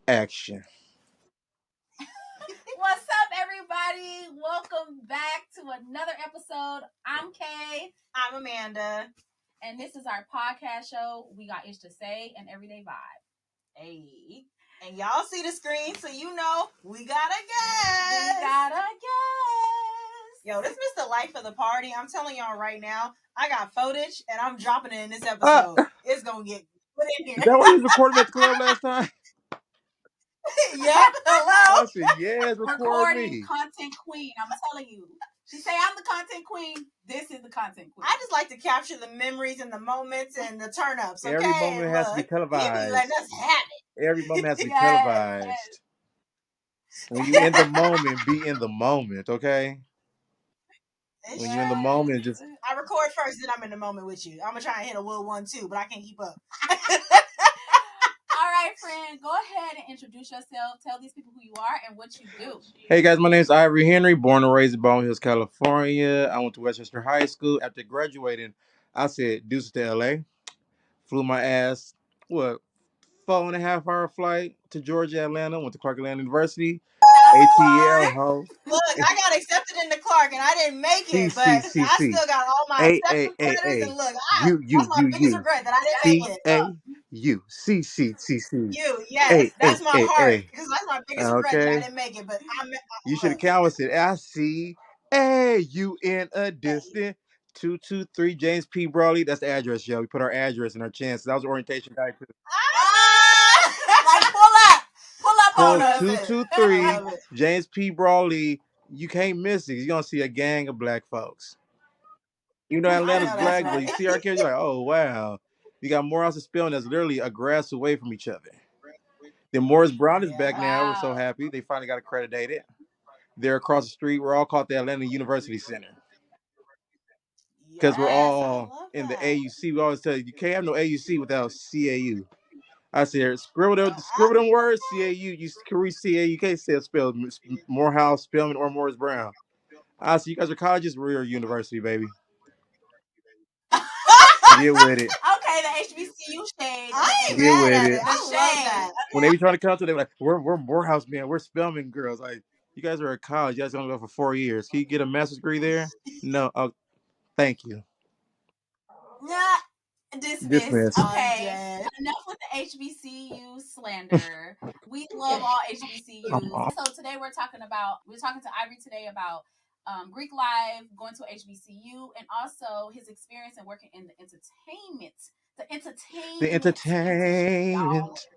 Action. What's up, everybody? Welcome back to another episode. I'm Kay. I'm Amanda. And this is our podcast show. We got ish to say and everyday vibe. Hey. And y'all see the screen, so you know we got a guest. Yo, this is the life of the party. I'm telling y'all right now, I got footage and I'm dropping it in this episode. It's going to get put in here. Is that why you was recording at the club last time? Yep. Hello. I said, yes, record me. Content queen. I'm telling you. She say I'm the content queen. This is the content queen. I just like to capture the memories and the moments and the turn-ups, okay? Every moment has to be televised. Letting us have it. Every moment has to be televised. Yes. When you're in the moment, be in the moment, okay? When you're in the moment, just... I record first, then I'm in the moment with you. I'm going to try and hit a Will 1-2, but I can't keep up. All right, friend, go ahead and introduce yourself. Tell these people who you are and what you do. Hey, guys, my name is Ivory Henry, born and raised in Baldwin Hills, California. I went to Westchester High School. After graduating, I said, deuces to L.A. Flew my ass, 4.5-hour flight to Georgia, Atlanta. Went to Clark Atlanta University. ATL, ho. Look, I got accepted into Clark and I didn't make it, but I still got all my acceptance letters. And look, that's my biggest regret that I didn't make it. Yes, that's my heart because that's my biggest regret that I didn't make it. But you should have counted it. I see you in a distance. 223 James P. Brawley. That's the address, yo. We put our address and our chances. That was orientation guy too. Like pull up on us. 223 James P. Brawley. You can't miss it. You're gonna see a gang of black folks. You know Atlanta's black, but you see our kids, you're like, oh wow. You got Morehouse and Spelman that's literally a grass away from each other. Then Morris Brown is back now. We're so happy. They finally got accredited. They're across the street. We're all called the Atlanta University Center. Because we're all in the AUC. We always tell you can't have no AUC without CAU. I said, scribble them words, CAU. You can read CAU. You can't say it spelled Morehouse, Spelman, or Morris Brown. I see you guys are colleges. We're a university, baby. Get with it. Okay, the HBCU shade. Get with it. I love that. When they be trying to come to, they're like, we're Morehouse, man. We're Spelman girls. Like, you guys are at college. You guys gonna go for 4 years. Can you get a master's degree there? No. Oh, thank you. Dismissed. Okay, enough with the HBCU slander. We love all HBCUs. So today we're talking to Ivory today about Greek life, going to HBCU, and also his experience in working in the entertainment. The entertainment.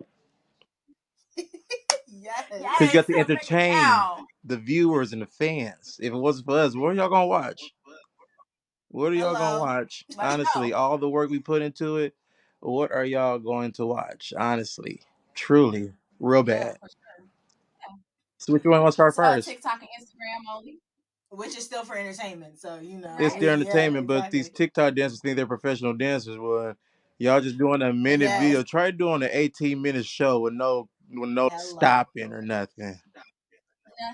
Yes. Because you got to entertain the viewers and the fans. If it wasn't for us, what are y'all gonna watch? What are y'all gonna watch? Honestly, all the work we put into it, what are y'all going to watch? Honestly, truly, real bad. Yeah, for sure. Yeah. So which one want to start first? TikTok and Instagram only. Which is still for entertainment, so you know. It's their entertainment, but these TikTok dancers think they're professional dancers. Well, y'all just doing a minute video. Try doing an 18-minute show with no stopping or nothing.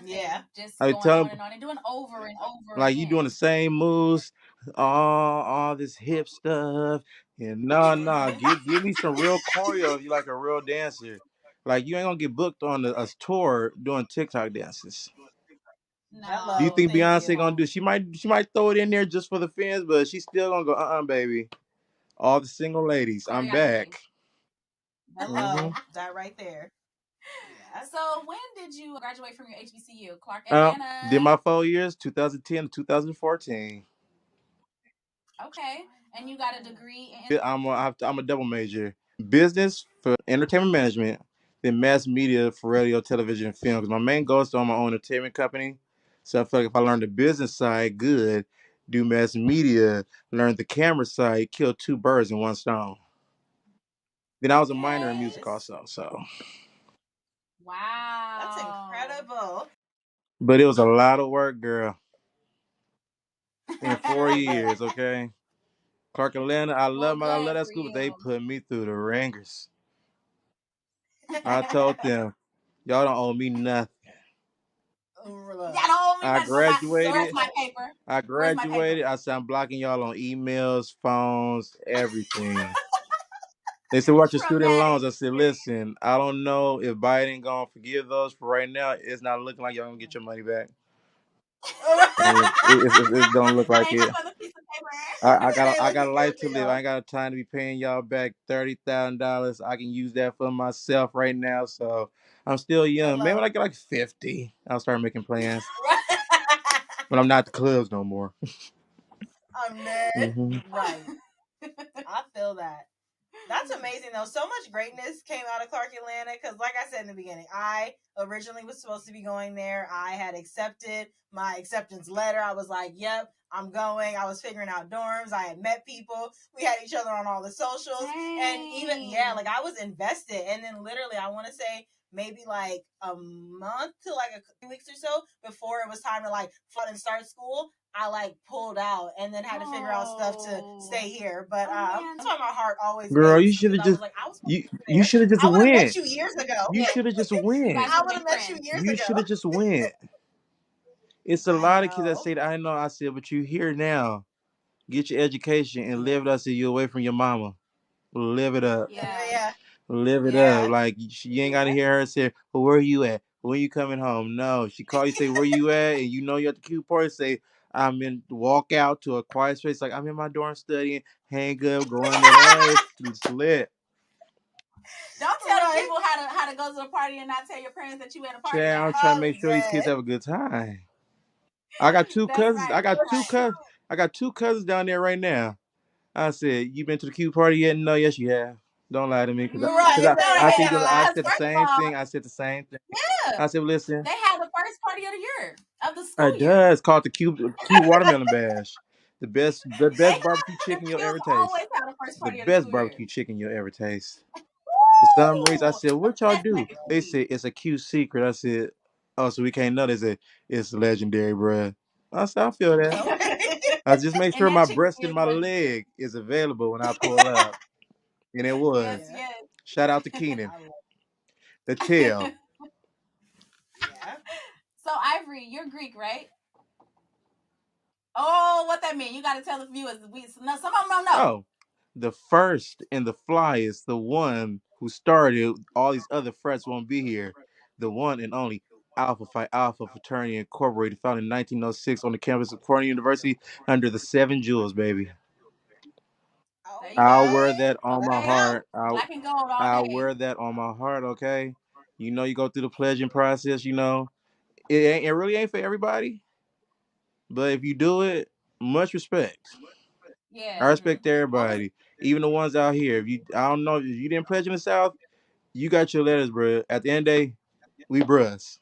Yeah, just going on and on and doing over and over. Like you doing the same moves, all this hip stuff. And no, give me some real choreo if you like a real dancer. Like you ain't gonna get booked on a tour doing TikTok dances. No. Do you think Beyonce gonna do? She might throw it in there just for the fans, but she's still gonna go, baby. All the single ladies, I'm back. Hello, that right there. Yeah. So when did you graduate from your HBCU, Clark Atlanta? Did my 4 years, 2010 to 2014. Okay, and you got a degree in? I'm a double major. Business for entertainment management, then mass media for radio, television, and film. Because my main goal is to own my own entertainment company. So I feel like if I learn the business side, good. Do mass media, learn the camera side, kill 2 birds in 1 stone. Then I was a minor in music also. So. Wow, that's incredible. But it was a lot of work, girl. In 4 years, okay. Clark Atlanta, I love that school, but they put me through the ringers. I told them, y'all don't owe me nothing. I graduated. I said I'm blocking y'all on emails, phones, everything. They said, watch your student Traumatic loans. I said, listen, I don't know if Biden gonna forgive those. For right now, it's not looking like y'all gonna get your money back. It don't look like ain't no it. other piece of paper. I got a life to live. I ain't got time to be paying y'all back $30,000. I can use that for myself right now. So I'm still young. Maybe when I get like 50, I'll start making plans. But I'm not at the clubs no more. I'm dead. Hmm. Right. I feel that. That's amazing though. So much greatness came out of Clark Atlanta because, like I said in the beginning, I originally was supposed to be going there. I had accepted my acceptance letter. I was like, "Yep, I'm going." I was figuring out dorms. I had met people. We had each other on all the socials, and even like I was invested. And then literally, I want to say maybe like a month to like a few weeks or so before it was time to like fly and start school. I like pulled out and then had to figure out stuff to stay here. But that's why my heart always Girl, you aches should because have I was just like, I was supposed you to be you there. should have just I would have met went. you years ago. You should have just You went. guys I would would have have been met you friends. years You ago. should have just went. It's a I lot of kids that know. say that. I know. I said, but you here now. Get your education and live it up so you're away from your mama. Live it up. Yeah. Live it Yeah. up. Like you ain't gotta hear her say, well, where you at? When you coming home? No. She call you, say, where you at? And you know you're at the cute party, say, I'm in, walk out to a quiet space, like I'm in my dorm studying, hang up, going there. Hey, it's lit. Don't tell the people how to go to the party and not tell your parents that you at a party Child, I'm now. trying to make sure these kids have a good time. I got two That's cousins. right. That's right. I got two cousins down there right now. I said, "You been to the cute party yet?" No, yes, you have. Don't lie to me, because Right. No, they I ain't. said, I Because said the first of same all, thing. I said the same thing. yeah, I said, listen, they had the first party of the year of the school it year. does called the cute watermelon bash. The They best barbecue the chicken you'll ever Qs taste. always have the first The party of the best school year. barbecue chicken you'll ever taste. For some reason, I Ooh, said, the what y'all best do? mac and They cheese. said it's a cute secret. I said, oh, so we can't know. They said it's legendary, bruh. I said, I feel that. I just make And sure that my chicken breast and is my legendary. leg is available when I pull up. And it Yes, was. yes. Shout out to Keenan. The tail. Yeah. So Ivory, you're Greek, right? Oh, what that mean? You got to tell the viewers. No, some of them don't know. Oh, the first and the flyest, the one who started all these other frets won't be here. The one and only Alpha Phi Alpha Fraternity Incorporated, founded in 1906 on the campus of Cornell University under the Seven Jewels, baby. There you I'll go. wear that on my Okay. heart. Black and gold all I'll day. wear that on my heart, okay? You know, you go through the pledging process, you know. It really ain't for everybody, but if you do it, much respect. I Yeah. respect What was? everybody, even the ones out here. If you, I don't know, if you didn't pledge in the South, you got your letters, bro. At the end of the day, we bruhs.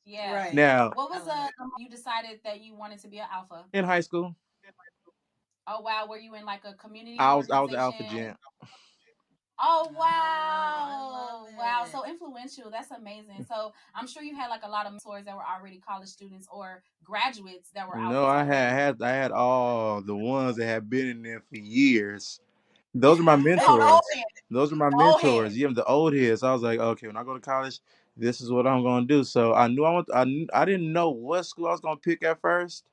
Yeah. Right. Now, What was you decided that you wanted to be an alpha? in high school, Oh wow, were you in like a community I was an alpha organization? gent. Oh I wow. love Wow, it. so influential. That's amazing. So I'm sure you had like a lot of mentors that were already college students or graduates that were No, alphas already. I had all the ones that have been in there for years. Those are my Oh, the old mentors. head. Those are my The old head. mentors. Yeah, the old heads. I was like, okay, when I go to college, this is what I'm gonna do. So I knew I didn't know what school I was gonna pick at first.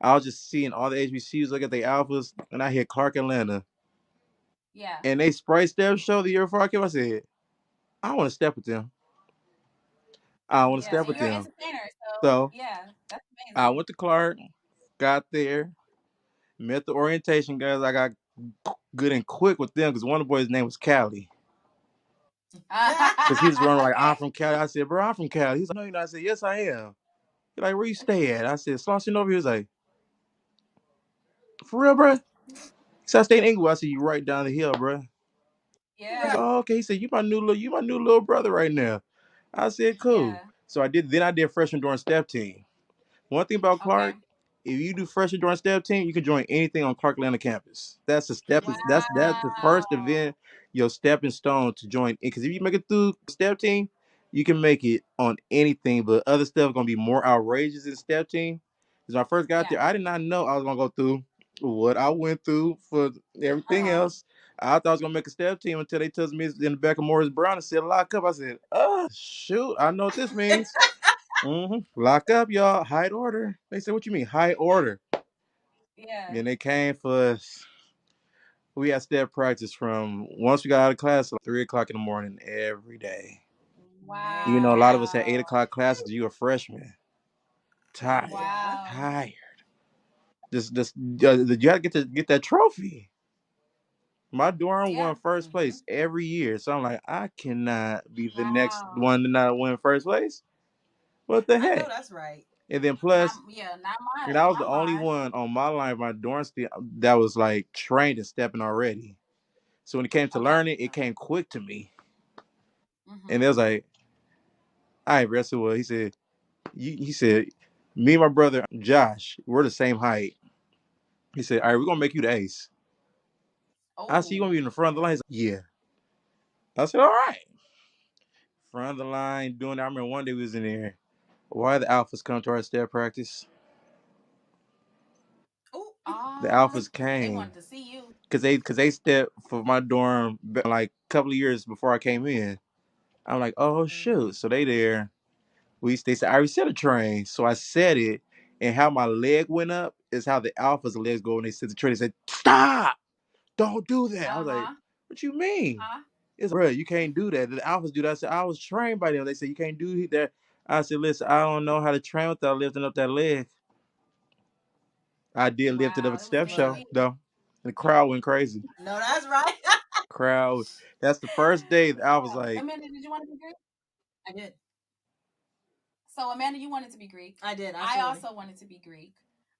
I was just seeing all the HBCUs look at the alphas, and I hit Clark Atlanta, Yeah. and they spray step show the year before I came. I said, I want to step with them. I want to Yeah. step And with you're an them. entertainer, so So yeah, that's I amazing. went to Clark, got there, met the orientation guys. I got good and quick with them because one of the boys' name was Cali. Because he was running like, I'm Okay. from Cali. I said, bro, I'm from Cali. He's like, no, you're not. I said, yes, I am. He's like, where you stay at? I said, Slauson over here. He was like, for real, bro? He said, I stay in Inglewood. I said, you right down the hill, bro. He's Yeah. like, oh, okay. He said, you my new little brother right now. I said, cool. Yeah. So I did freshman during step team. One thing about Okay. Clark, if you do freshman during step team, you can join anything on Clark Atlanta campus. That's the first Wow. event, your stepping stone to join. Because if you make it through step team, you can make it on anything. But other stuff gonna be more outrageous in step team. Because when I first got Yeah. there, I did not know I was gonna go through what I went through for everything Uh-huh. else. I thought I was gonna make a step team until they told me in the back of Morris Brown and said lock up. I said, oh shoot, I know what this means. Lock up, y'all. High order. They said, what you mean, high order? Yeah. And they came for us. We had step practice from once we got out of class, like 3 o'clock in the morning every day. Wow. You know, a lot of us had 8 o'clock classes. You a freshman, tired, Wow. tired. Just you got to get that trophy. My dorm won first place every year, so I'm like, I cannot be the next one to not win first place. What the heck? I know that's right. And then plus, not mine. and I was the only one on my line, my dorm that was like trained and stepping already. So when it came to learning, it came quick to me. And it was like, all right, rest well. He said, he said, me and my brother Josh, we're the same height. He said, all right, we're gonna make you the ace. I see you gonna be in the front of the line. He's like, yeah. I said, all right. Front of the line, doing that. I remember one day we was in there. Why the Alphas come to our step practice? The Alphas came. They wanted to see you. Cause they stepped for my dorm like a couple of years before I came in. I'm like, oh shoot. So they there. They said I already set a train. So I set it. And how my leg went up is how the Alphas' legs go when they set the train. They said, stop! Don't do that. I was like, what you mean? It's bro, you can't do that. The Alphas do that. I said, I was trained by them. They said you can't do that. I said, listen, I don't know how to train without lifting up that leg. I did lift it up at the step show, though. The crowd went crazy. No, that's right. Crowd. That's the first day the Alphas like. Amanda, did you want to be Greek? I did. So Amanda, you wanted to be Greek. I did. Absolutely. I also wanted to be Greek.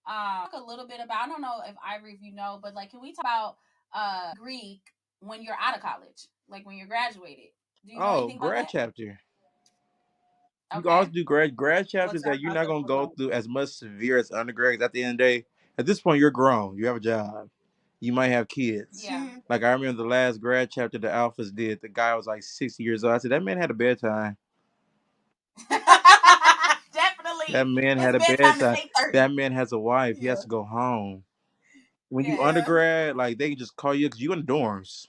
Talk a little bit about. I don't know if Ivory, if you know, but like, can we talk about Greek when you're out of college, like when you're graduated? Do you know anything about grad that? chapter. You can also do grad chapters that you're not gonna go through as much severe as undergrads. At the end of the day, at this point, you're grown. You have a job. You might have kids. Yeah. Like I remember the last grad chapter the Alphas did. The guy was like 60 years old. I said that man had a bedtime. Definitely. That man had a bedtime. That man has a wife. Yeah. He has to go home. When you undergrad, like they can just call you because you in dorms.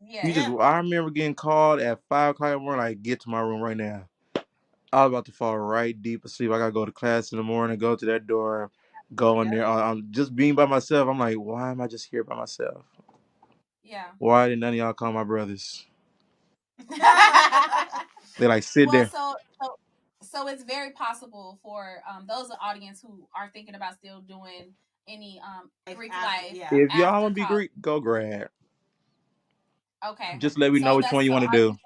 Yeah. I remember getting called at 5 o'clock in the morning. Like, get to my room right now. I was about to fall right deep asleep. I gotta go to class in the morning, go to that dorm, go in there. I'm just being by myself. I'm like, why am I just here by myself? Yeah. Why did none of y'all call my brothers? They like sit there. So it's very possible for those in the audience who are thinking about still doing any Greek life. Yeah. If y'all want to be Greek, go grad. Okay. Just let me know which one you want to do.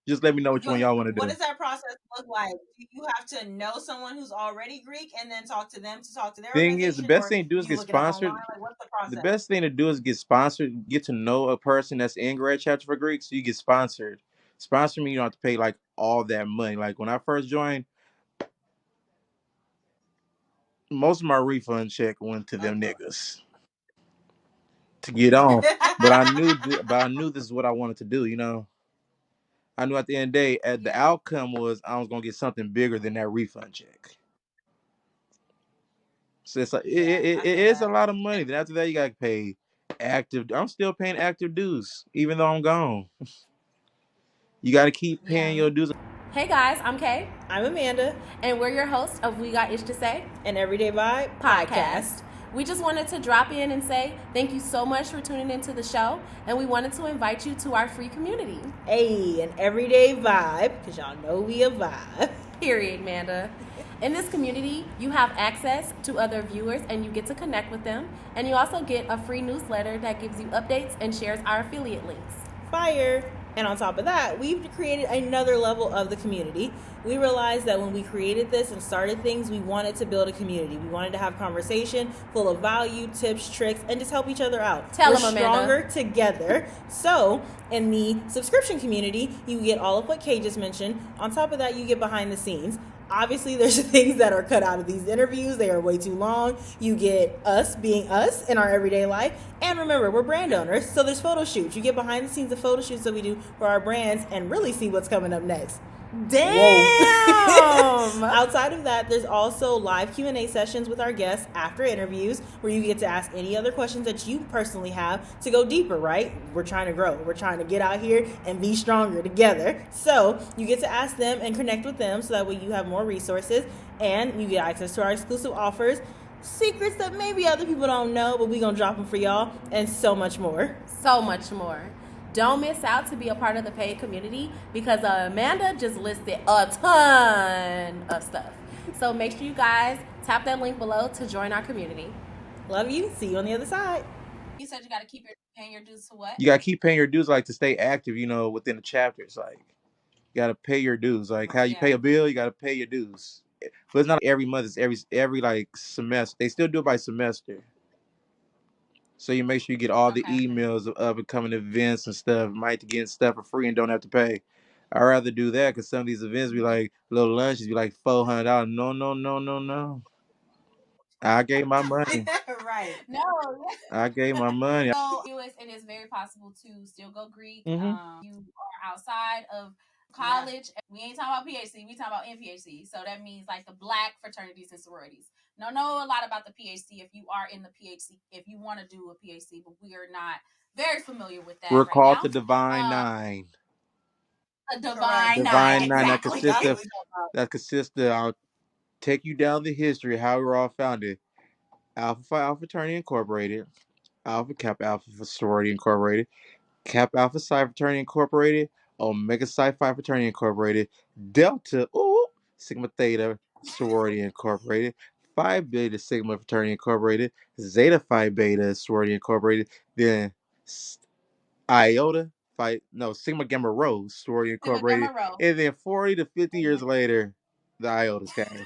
Just let me know which one y'all want to do. What does that process look like? Do you have to know someone who's already Greek and then talk to them to talk to their thing is, the best thing to do is get sponsored. Like, what's the process? The best thing to do is get sponsored, get to know a person that's in grad chapter for Greek, so you get sponsored. Sponsor me, you don't have to pay like all that money. Like when I first joined, most of my refund check went to them niggas to get on. But I knew this is what I wanted to do, you know. I knew at the end of the day, the outcome was I was gonna get something bigger than that refund check. So it's like it is a lot of money. Then after that, you gotta pay active. I'm still paying active dues, even though I'm gone. You gotta keep paying your dues. Hey guys, I'm Kay. I'm Amanda. And we're your hosts of We Got Ish to Say, an Everyday Vibe podcast. We just wanted to drop in and say thank you so much for tuning into the show, and we wanted to invite you to our free community. Hey, an Everyday Vibe, because y'all know we a vibe. Period, Amanda. In this community, you have access to other viewers and you get to connect with them, and you also get a free newsletter that gives you updates and shares our affiliate links. Fire! And on top of that, we've created another level of the community. We realized that when we created this and started things, we wanted to build a community. We wanted to have conversation full of value, tips, tricks, and just help each other out. We're stronger together. So in the subscription community, you get all of what Kay just mentioned. On top of that, you get behind the scenes. Obviously, there's things that are cut out of these interviews. They are way too long. You get us being us in our everyday life. And remember, we're brand owners, so there's photo shoots. You get behind the scenes of photo shoots that we do for our brands and really see what's coming up next. Damn! Outside of that, there's also live Q&A sessions with our guests after interviews where you get to ask any other questions that you personally have to go deeper, right? We're trying to grow. We're trying to get out here and be stronger together. So you get to ask them and connect with them so that way you have more resources and you get access to our exclusive offers. secrets that maybe other people don't know, but we gonna drop them for y'all, and so much more. So much more. Don't miss out to be a part of the paid community because Amanda just listed a ton of stuff. So make sure you guys tap that link below to join our community. Love you. See you on the other side. You said you got to keep paying your dues to what? You gotta keep paying your dues, like to stay active. Within the chapters, like you gotta pay your dues. Like how you pay a bill, you gotta pay your dues. But it's not every month. It's every like semester. They still do it by semester. So you make sure you get all the emails of upcoming events and stuff. Might get stuff for free and don't have to pay. I'd rather do that because some of these events be like little lunches be like $400. No, no, no, no, no. I gave my money. Right. No. I gave my money. So it is very possible to still go Greek. You are outside of college. Yeah. We ain't talking about PhD. We talking about NPHC. So that means like the Black fraternities and sororities. Know a lot about the PhD if you are in the PhD. If you want to do a PhD, but we are not very familiar with that. We're right called now. the Divine Nine. The Divine Nine. Exactly. That consists of. I'll take you down the history of how we were all founded. Alpha Phi Alpha Fraternity Incorporated, Alpha Kappa Alpha Sorority Incorporated, Kappa Alpha Psi Fraternity Incorporated, Omega Psi Phi Fraternity Incorporated, Delta Sigma Theta Sorority Incorporated, Phi Beta Sigma Fraternity Incorporated, Zeta Phi Beta Sorority Incorporated, then Iota Sigma Gamma Rho Sorority Incorporated, and then 40 to 50 years later, the Iotas came.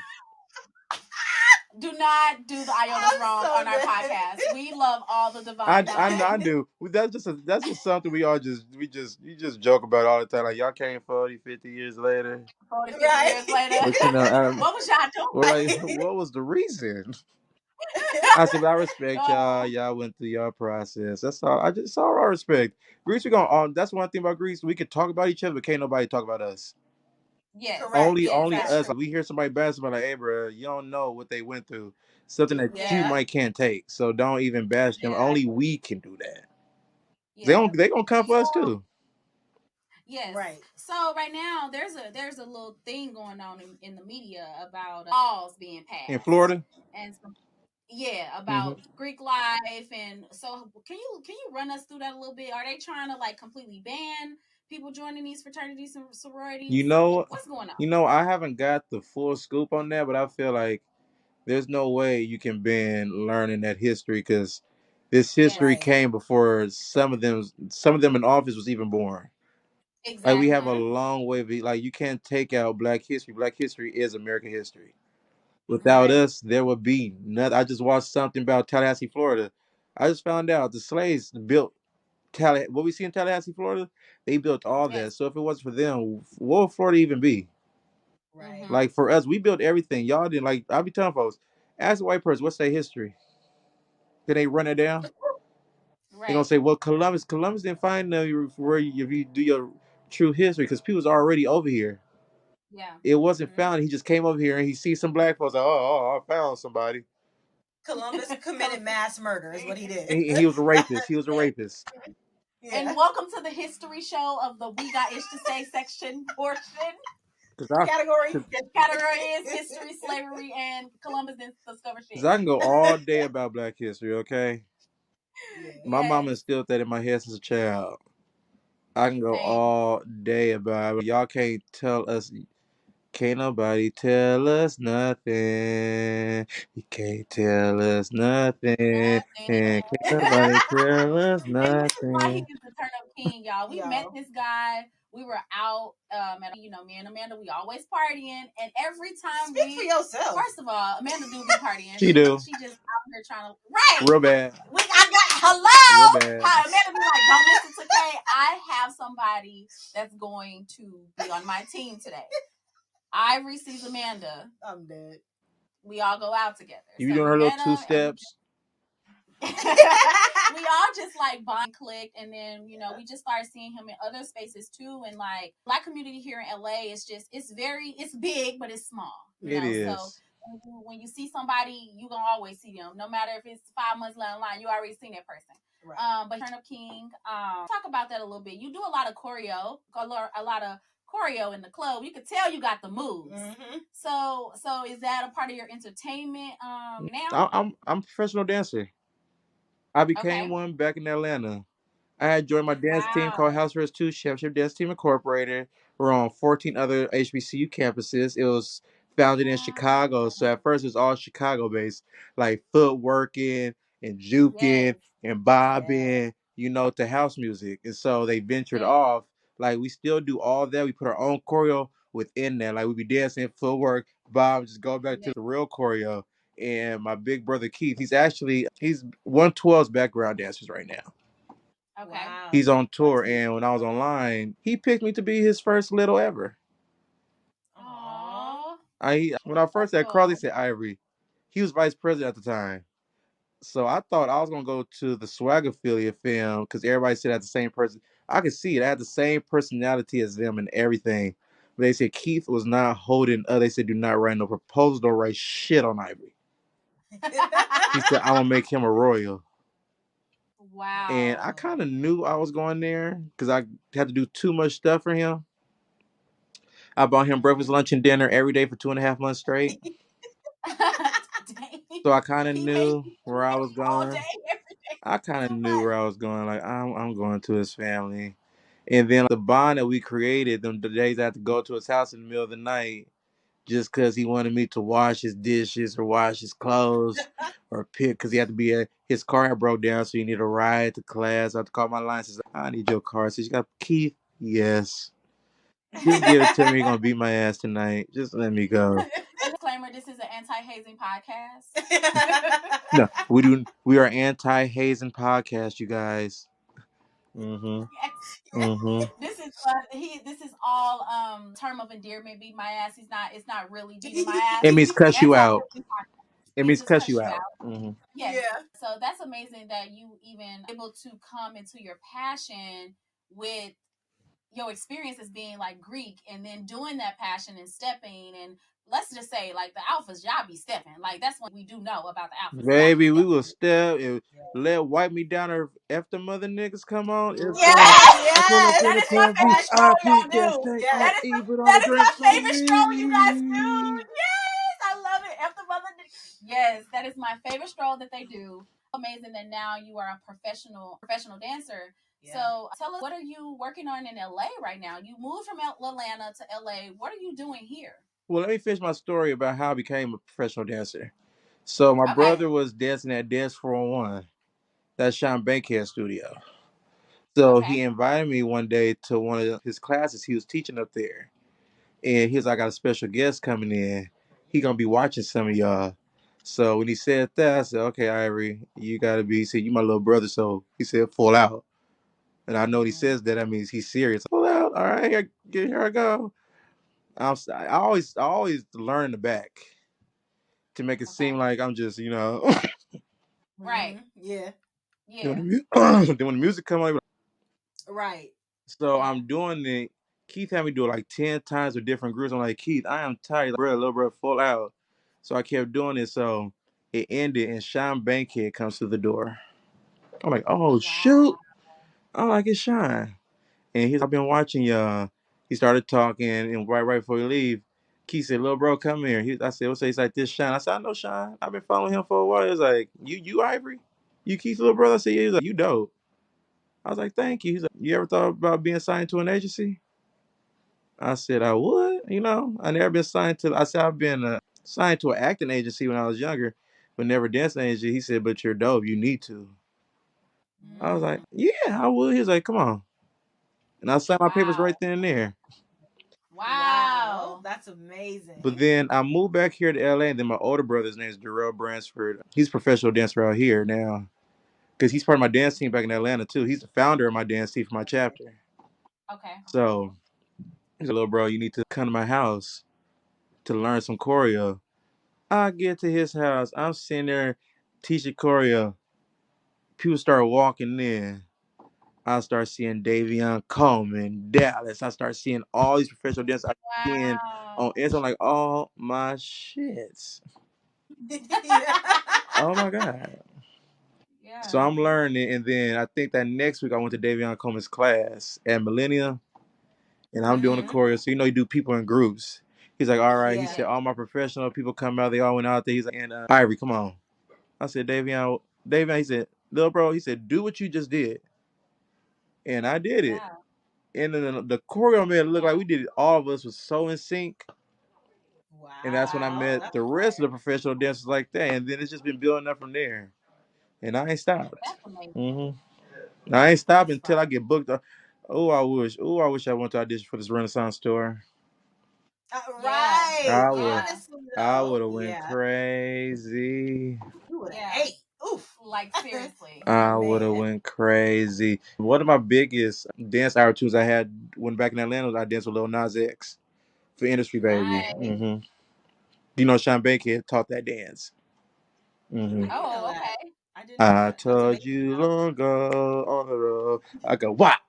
Do not do the Iotas wrong on our podcast. We love all the Divine Nine. I do. That's just something you just joke about all the time. Like y'all came 40, 50 years later. 40, 50 years later. But what was y'all doing? What was the reason? I said, but I respect y'all. Y'all went through your process. That's all. All our respect. Greece, we gonna. That's one thing about Greece. We can talk about each other, but can't nobody talk about us. Yes. Only us. Like, we hear somebody bad somebody like, hey, bro, you don't know what they went through. Something that you might can't take. So don't even bash them. Only we can do that. Yeah. They gonna come for us too. Yes. Right. So right now there's a little thing going on in the media about laws being passed in Florida. And about Greek life. And so can you run us through that a little bit? Are they trying to like completely ban people joining these fraternities and sororities? What's going on? I haven't got the full scoop on that, but I feel like there's no way you can ban learning that history because this history came before some of them in office was even born. Exactly. Like we have a long way. Like you can't take out Black history. Black history is American history. Without us, there would be nothing. I just watched something about Tallahassee, Florida. I just found out the slaves built what we see in Tallahassee, Florida. They built all that. So if it wasn't for them, what would Florida even be? Right. Like for us, we built everything. Y'all didn't. Like I be telling folks, ask a white person what's their history. Can they run it down? Right. They're gonna say, "Well, Columbus didn't find where if you do your true history because people was already over here. Yeah, it wasn't found. He just came over here and he sees some Black folks. Like, I found somebody. Columbus committed mass murder is what he did. He was a rapist. He was a rapist. Yeah. And welcome to the history show of the We Got Ish to Say section portion. Category is history, slavery, and Columbus discovered shit. Because I can go all day about Black history, okay? My mama instilled that in my head since a child. I can go all day about it. Y'all can't tell us. Can't nobody tell us nothing. You can't tell us nothing. And can't nobody tell us nothing. And this is why he is the turn up king, y'all. We met this guy. We were out at me and Amanda, we always partying. And every time Speak for yourself. First of all, Amanda do be partying. She do. She just out here trying to real bad. Hello. Real bad. Hi, Amanda be like, don't listen to Kay. I have somebody that's going to be on my team today. Ivory sees Amanda. I'm dead. We all go out together. You doing her little 2 steps? We all just like bond clicked, and then we just started seeing him in other spaces too. And like Black community here in LA is just it's big, but it's small. It is. So when you see somebody, you gonna always see them, no matter if it's 5 months down the line. You already seen that person. Right. But Turn Up King, talk about that a little bit. You do a lot of choreo, a lot of choreo in the club. You could tell you got the moves. So is that a part of your entertainment now? I'm a professional dancer. I became one back in Atlanta. I had joined my dance team called Wow. House Arrest 2 Chef Dance Team Incorporated. We're on 14 other HBCU campuses. It was founded in Chicago. So at first it was all Chicago based, like footworking and Yes. juking and bobbing, to house music. And so they ventured Yes. off. Like we still do all that. We put our own choreo within that. Like we be dancing, footwork, bob, just go back to the real choreo. And my big brother Keith, he's 112's background dancers right now. Okay. Wow. He's on tour, and when I was online, he picked me to be his first little ever. Aww. When I first had Carl, they said Ivory. He was vice president at the time. So I thought I was gonna go to the swag affiliate film because everybody said I had the same person. I could see it. I had the same personality as them and everything. But they said Keith was not holding up. They said do not write no proposal, don't write shit on Ivory. He said I'm gonna make him a royal. Wow. And I kind of knew I was going there because I had to do too much stuff for him. I bought him breakfast, lunch, and dinner every day for 2.5 months straight. So I kind of knew where I was going. I kind of knew where I was going. Like I'm going to his family, and then the bond that we created, them the days I had to go to his house in the middle of the night, just because he wanted me to wash his dishes or wash his clothes or pick, because he had to be his car had broke down, so he needed a ride to class. I had to call my line. Says I need your car. So you got Keith. Yes. Just give it to me. You're gonna beat my ass tonight. Just let me go. Disclaimer: this is an anti-hazing podcast. No, we are anti-hazing podcast, you guys. This is this is all term of endearment. Beat my ass. It's not really beating my ass. It means cuss you out. Anti-hazing podcast. It means cuss you out. Yes. Yeah. So that's amazing that you even able to come into your passion with your experience as being like Greek and then doing that passion and stepping and let's just say like the alphas, y'all be stepping. Like that's what we do know about the alphas. Baby, we will step and let wipe me down or F the mother niggas come on. It's Yes, I pull up in that the is my favorite PMV, stroll RP, y'all gas do. tank, Yes. on That the is my drinks on favorite stroll you guys do. me. Yes, I love it. F the mother. Yes, that is my favorite stroll that they do. Amazing that now you are a professional dancer. Yeah. So tell us, what are you working on in LA right now? You moved from Atlanta to LA. What are you doing here? Well, let me finish my story about how I became a professional dancer. So my brother was dancing at Dance 401. That's Sean Bankhead studio. So he invited me one day to one of his classes. He was teaching up there. And he was like, I got a special guest coming in. He gonna be watching some of y'all. So when he said that, I said, okay, Ivory, you gotta be, he said, you my little brother. So he said, full out. And I know when he says that means he's serious. Full out. All right, here I go. I always learn the back to make it seem like I'm just, Right. Yeah. Yeah. Then when the music come on, right. So I'm doing it. Keith had me do it like 10 times with different groups. I'm like, Keith, I am tired. Like, bro, little bro, full out. So I kept doing it. So it ended, and Sean Bankhead comes to the door. I'm like, oh, shoot. I'm like, it's Sean. And he's I've been watching y'all. He started talking, and right before he leave, Keith said, little bro, come here. I said, what's he's like, this Sean. I said, I know Sean. I've been following him for a while. He was like, you Ivory? You Keith's little brother? I said, yeah. He was like, you dope. I was like, thank you. He's like, you ever thought about being signed to an agency? I said, I would. I never been signed to. I said, I've been signed to an acting agency when I was younger, but never dancing agency. He said, but you're dope. You need to. I was like, yeah, I would. He was like, come on. And I signed my papers right then and there. Wow. That's amazing. But then I moved back here to LA, and then my older brother's name is Darrell Bransford. He's a professional dancer out here now because he's part of my dance team back in Atlanta, too. He's the founder of my dance team for my chapter. Okay. So he's a little bro, you need to come to my house to learn some choreo. I get to his house. I'm sitting there teaching choreo. People start walking in. I start seeing Davion Coleman, Dallas. I start seeing all these professional dancers. I seeing on Instagram like, oh my shits. Oh my God. Yeah. So I'm learning, and then I think that next week I went to Davion Coleman's class at Millennium. and I'm doing the choreo. So you do people in groups. He's like, all right. He Yeah. said, all my professional people come out. They all went out there. He's like, and Ivory, come on. I said, Davion. He said, little bro. He said, do what you just did, and I did it. Wow. And then the choreo made it look like we did it. All of us was so in sync. Wow. And that's when I met That's the rest of the professional dancers like that. And then it's just been building up from there. And I ain't stopped. That's amazing. I ain't stopped That's until fun. I get booked. Oh, I wish. Oh, I wish I went to audition for this Renaissance tour. Right. I would. Honestly, I though. would have went crazy. You would have ate. Oof. Like seriously. I would have Man. went crazy. One of my biggest dance opportunities I had when back in Atlanta was I danced with Lil Nas X for Industry Baby. Nice. Sean Bankhead taught that dance. I didn't know Oh, that. okay. I didn't know I that. That's told amazing. you long ago on the road. I go, what?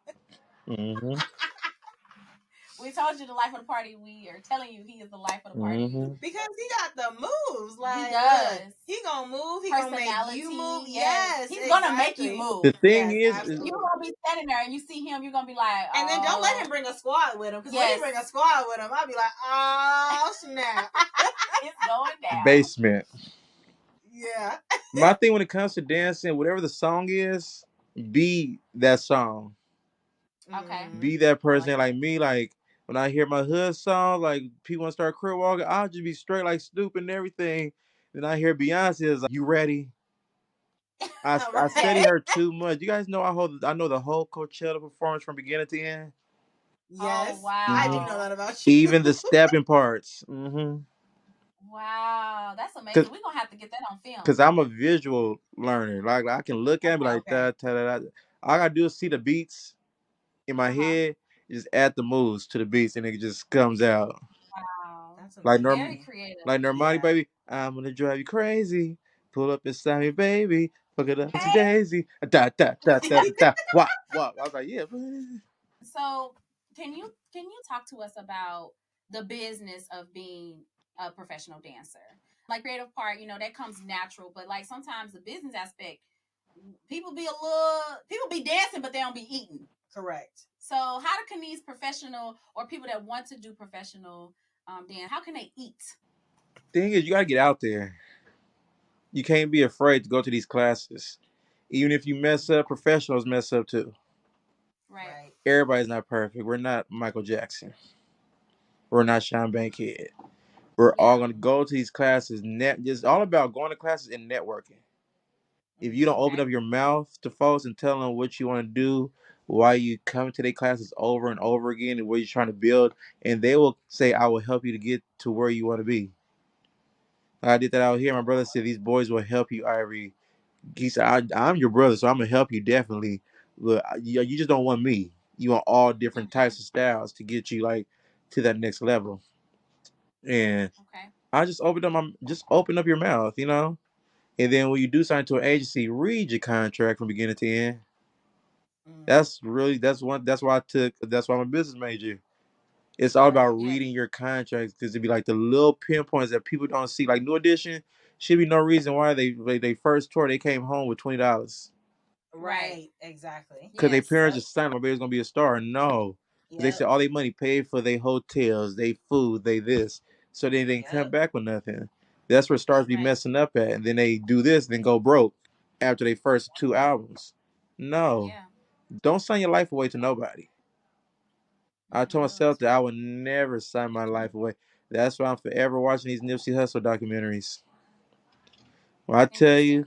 We told you the life of the party. We are telling you he is the life of the party. Because he got the moves. Like, he does. Look, he gonna move. He gonna make you move. Yes, he's gonna make you exactly. move. The thing Yes, is absolutely. You're gonna be standing there and you see him. You're gonna be like, oh. And then don't let him bring a squad with him. Because when he bring a squad with him, I'll be like, oh snap. It's going down. Basement. Yeah. My thing when it comes to dancing, whatever the song is, be that song. Okay. Be that person like me. Like when I hear my hood song, like people want to start crib walking, I'll just be straight like Snoop and everything. Then I hear Beyonce is like, you ready? I study her too much. You guys know I know the whole Coachella performance from beginning to end. Yes. Oh, wow. I do know that about you. Even the stepping parts. Wow, that's amazing. We're gonna have to get that on film. Because I'm a visual learner. Like I can look at it, be like that. All I gotta do is see the beats in my head, just add the moves to the beats, and it just comes out. Wow, That's Like amazing. very creative. like Normani, baby. I'm gonna drive you crazy. Pull up beside me, baby. Fuck it up to Daisy. Da da da da da. What? I was like, yeah. So, can you talk to us about the business of being a professional dancer? Like creative part, that comes natural, but like sometimes the business aspect, people be dancing, but they don't be eating. Correct. So, how can these professional or people that want to do professional dance, how can they eat? Thing is, you gotta get out there. You can't be afraid to go to these classes. Even if you mess up, professionals mess up too. Right. Everybody's not perfect. We're not Michael Jackson. We're not Sean Bankhead. We're all gonna go to these classes. It's all about going to classes and networking. If you don't open up your mouth to folks and tell them what you want to do, why you come to their classes over and over again, and what you're trying to build, and they will say, "I will help you to get to where you want to be." I did that out here. My brother said, "These boys will help you, Ivory." He said, I'm your brother, so I'm gonna help you definitely. But you just don't want me. You want all different types of styles to get you like to that next level. And I just open up your mouth, And then when you do sign to an agency, read your contract from beginning to end. That's why that's why I'm a business major. It's all about reading your contracts because it'd be like the little pinpoints that people don't see. Like New Edition, should be no reason why they first tour they came home with $20. Right. Exactly. Because their parents just signed my baby's gonna be a star. No. They said all their money paid for their hotels, they food, they this. So they didn't come back with nothing. That's where stars be messing up at. And then they do this, then go broke after their first 2 albums. No. Don't sign your life away to nobody. I told myself that I would never sign my life away. That's why I'm forever watching these Nipsey Hussle documentaries. When I tell you,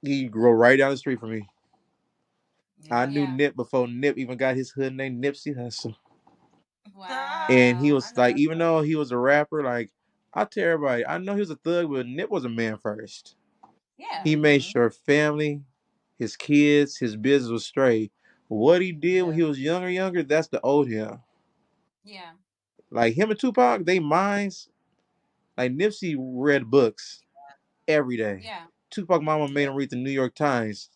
he grew right down the street from me. I knew Nip before Nip even got his hood name, Nipsey Hussle. Wow. And he was like, even though he was a rapper, like I tell everybody, I know he was a thug, but Nip was a man first. Yeah. He made sure family, his kids, his business was straight. What he did when he was younger, that's the old him. Yeah. Like him and Tupac, they minds. Like Nipsey read books every day. Yeah. Tupac mama made him read the New York Times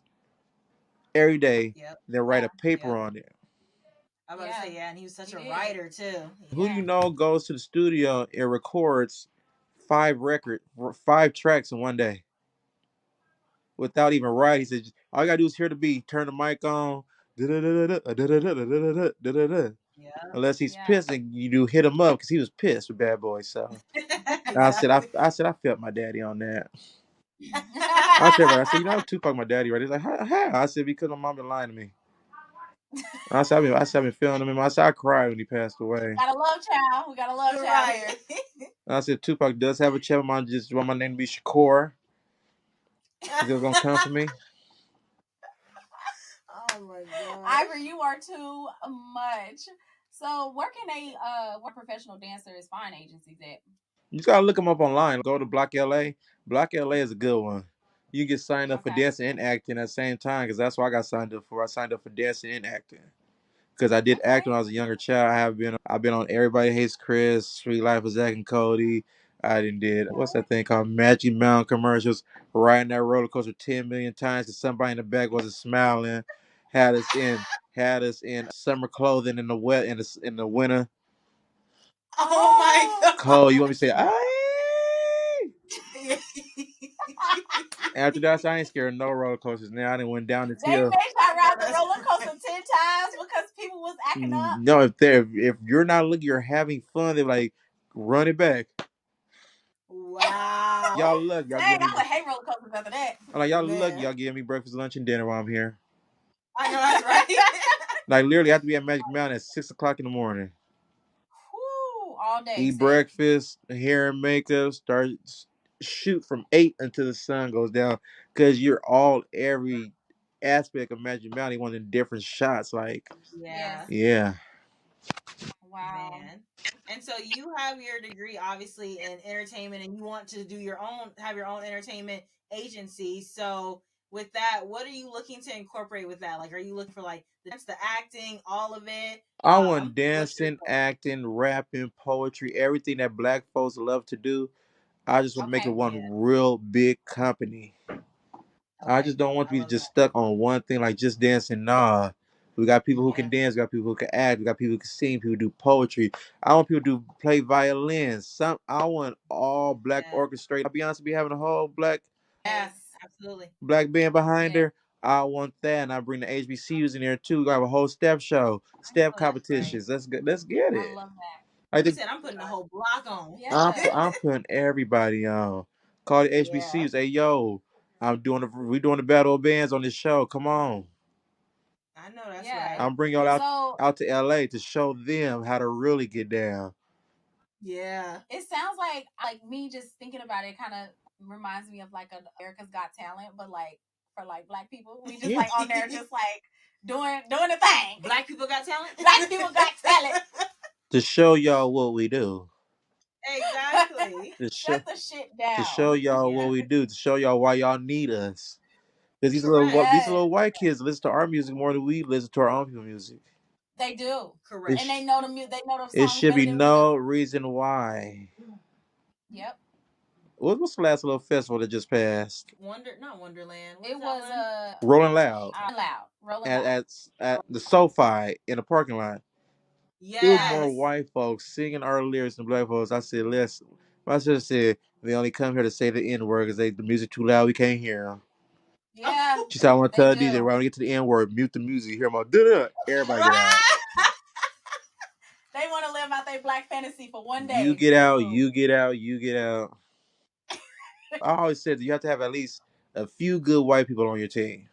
every day, then write a paper on it. I was about to say, and he was such a writer too. Who do you know goes to the studio and records 5 tracks in one day without even writing? He said, all you gotta do is hear the beat, turn the mic on, da-da-da-da-da, da-da-da-da-da-da-da-da. Yeah. Unless he's Yeah. pissed and you do hit him up because he was pissed with Bad Boy. So Exactly. I said I felt my daddy on that. I said right. I said, you know, Tupac my daddy, right? He's like, how? I said, because my mom been lying to me. I said I've been feeling him. I said I cried when he passed away. Got a love child. We got a love child Right. here. I said Tupac does have a child. Mine just want my name to be Shakur. He's just gonna come for me. Oh my god. Ivory, you are too much. So where can a professional dancers find agencies at? You just gotta look him up online. Go to Block LA. Block LA is a good one. You get signed up for Okay. dancing and acting at the same time because that's what I got signed up for. I signed up for dancing and acting because I did act Okay. when I was a younger child. I've been on Everybody Hates Chris, Sweet Life of Zach and Cody. I did what's that thing called Magic Mountain commercials, riding that roller coaster 10 million times because somebody in the back wasn't smiling. Had us in summer clothing in the wet in the winter. Oh my god. Cold. You want me to say aye? After that, I ain't scared of no roller coasters. Now I done went down this They hill. made y'all ride the roller coaster 10 times because people was acting up. No, if you're not looking, you're having fun. They're like, run it back. Wow. Y'all look, y'all Dang, give me. I would hate roller coasters after that. I'm like, y'all look, Man. y'all give me breakfast, lunch, and dinner while I'm here. I know that's right. Like literally, I have to be at Magic Mountain at 6 o'clock in the morning. Whew, all day. Eat breakfast, hair and makeup, shoot from 8 until the sun goes down. Cause you're all every aspect of Magic Mountain. You wanting different shots. Like, Yeah. yeah. Wow. Man. And so you have your degree obviously in entertainment and you want to do have your own entertainment agency. So with that, what are you looking to incorporate with that? Like, are you looking for like the dance, the acting, all of it? I want What's your dancing, acting, rapping, poetry, everything that black folks love to do. I just want to make it Okay. one Yeah. real big company. I Okay. just don't want to I be love just stuck on one thing, like just dancing. Nah. We got people who Yeah. can dance, we got people who can act, we got people who can sing, people who do poetry. I want people to play violin. I want all black Yeah. orchestrated. Beyonce be having a whole Yes. Absolutely. black band behind Yeah. her. I want that, and I bring the HBCUs in there too. We have a whole step show, step Oh, that's right. competitions. Let's get I it. love that. I You think said I'm putting the whole block on. Yeah. I'm putting everybody on. Call the Yeah. HBCUs. Hey yo, we doing the battle of bands on this show. Come on. I know that's Yeah. right. I'm bringing y'all So out to LA to show them how to really get down. Yeah. it sounds like me just thinking about it kind of reminds me of like America's Got Talent, but like for like black people, we just Yeah. like on there just like doing the thing. Black people got talent. Black people got talent. To show y'all what we do. Exactly. Shut the shit down. To show y'all Yeah. what we do. To show y'all why y'all need us. Because Correct. these little white kids listen to our music more than we listen to our own people music. They do. Correct. And they know they know the It songs should better be than we do. no reason why. Yep. What's the last little festival that just passed? Not Wonderland. It was Rolling Loud. Rolling Loud. At the SoFi in the parking lot. It was more Yes. white folks singing our lyrics than black folks. I said, listen. My sister said they only come here to say the N word because the music too loud. We can't hear them. Yeah. She said, I want to They tell do. DJ, when I get to the N word, mute the music. Hear my da. Everybody get out. They want to live out their black fantasy for one day. You get out, you get out, you get out. I always said you have to have at least a few good white people on your team.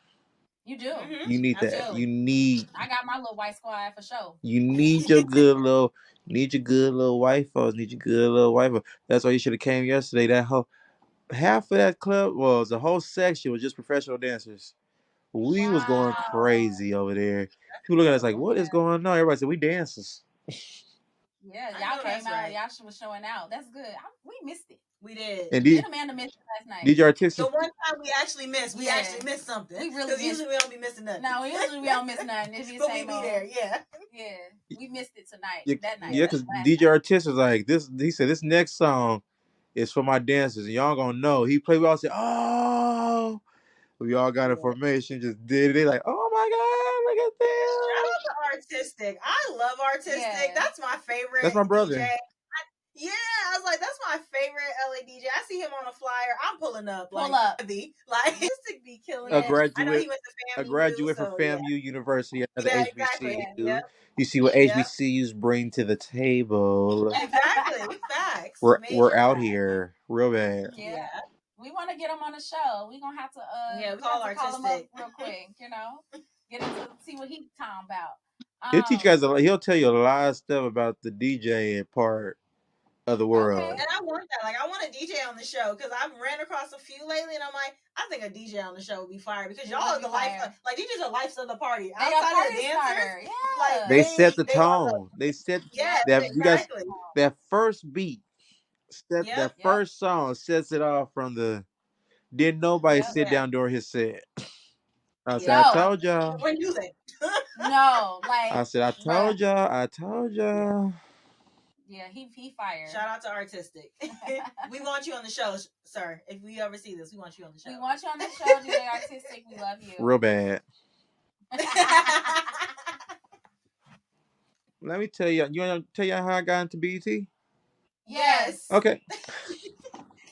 You do. You need that. Absolutely. You need. I got my little white squad for sure. You need your good little. Need your good little white folks. Need your good little white folks. That's why you should have came yesterday. That whole half of that club was the whole section was just professional dancers. We was going crazy over there. People looking at us like, what is going on? Everybody said we dancers. Yeah, y'all came out. Right. Y'all was showing out. That's good. We missed it. We did. And Amanda missed it last night. DJ R-tistic. The one time we actually missed. We actually missed something. We really because usually we don't be missing nothing. No, usually we don't miss nothing. If you but say we be there. Yeah. Yeah. We missed it tonight. Yeah, that night. Yeah, because DJ R-tistic was like this. He said this next song is for my dancers, and y'all gonna know. He played. We all said, "Oh." We all got information, just did it. They like, oh my god, look at this. Shout out to R-tistic. I love R-tistic. Yeah. That's my favorite. That's my brother. DJ. I was like, that's my favorite LA DJ. I see him on a flyer. I'm pulling up. Pull up. Like HB be killing A it. I know graduate, he went to a FAMU. graduate from So FAMU University, another yeah, HBCU. exactly. Yep. You see what HBCUs bring to the table. Exactly. Facts. We're out facts. here real bad. Yeah. We want to get him on the show. We gonna have to Yeah, we have to call him up Artistic. real quick. You know, get into see what he's talking about. He'll teach you guys. He'll tell you a lot of stuff about the DJing part of the world. Okay. And I want that. Like, I want a DJ on the show because I've ran across a few lately, and I'm like, I think a DJ on the show would be fire because y'all are the life. Like, DJs are lives of the party. They Outside of the dancers, yeah. like they set the tone. They set. Yeah, that, exactly. You guys, that first beat, that first song sets it off from the. Didn't nobody sit down during his set. I said, I told y'all. When do they? No, like I said, I told y'all. I told y'all. Yeah, he fired. Shout out to Artistic. We want you on the show, sir. If we ever see this, we want you on the show. We want you on the show, DJ R-tistic. We love you. Real bad. Let me tell you. You want to tell you how I got into BET? Yes. Okay.